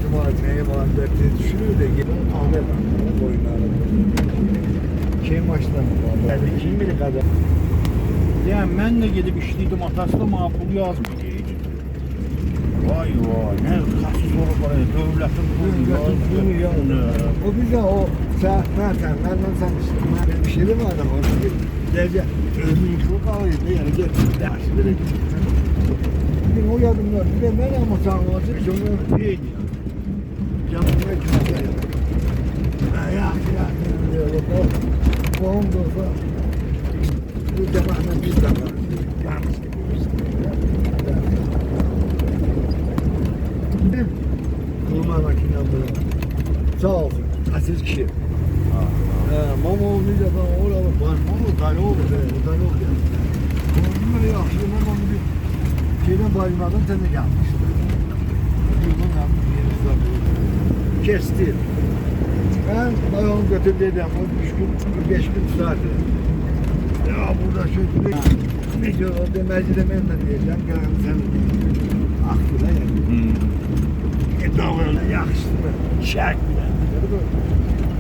Neyi var derdi düşünüyor da gibi Ahmet oyunları. Kim başladı vallahi kim bilir kadar. Yani ben de gidip işliydim atasına mağpul yazmıyor. Vay vay ne kaçsız olur paraya devletin Bunu ya. O bize o zaten benden sen işte ben bir şey de var da orada bir derece özünü çok ağırdı yani getirdi derslere gitti. Bugün o yardımlar bir de ben ama sana olacak sonra iyi diyor. Canımda kimse yok. Ya diyor o olmazsa bu cemaatine bir zaman yanlış kurma makineleri sağ olsun aziz kişi. Mama olmayınca da oralı var. Mama dayı oldu. Dayı oldu yani. Bunları yaxşı. Ben onu bir şeyden bayılmadan sen de gelmişti. Yılın yapmış yerimiz var. Kesti. Ben dayağını götürdüydüm. O 3 gün, 5 gün tutardı. Ya burada şöyle ne diyor o demeci de ben de diyeceğim. Gelen sen de diyeceğim. Aklına yani. Davranı yakıştı mı? Şerk mi?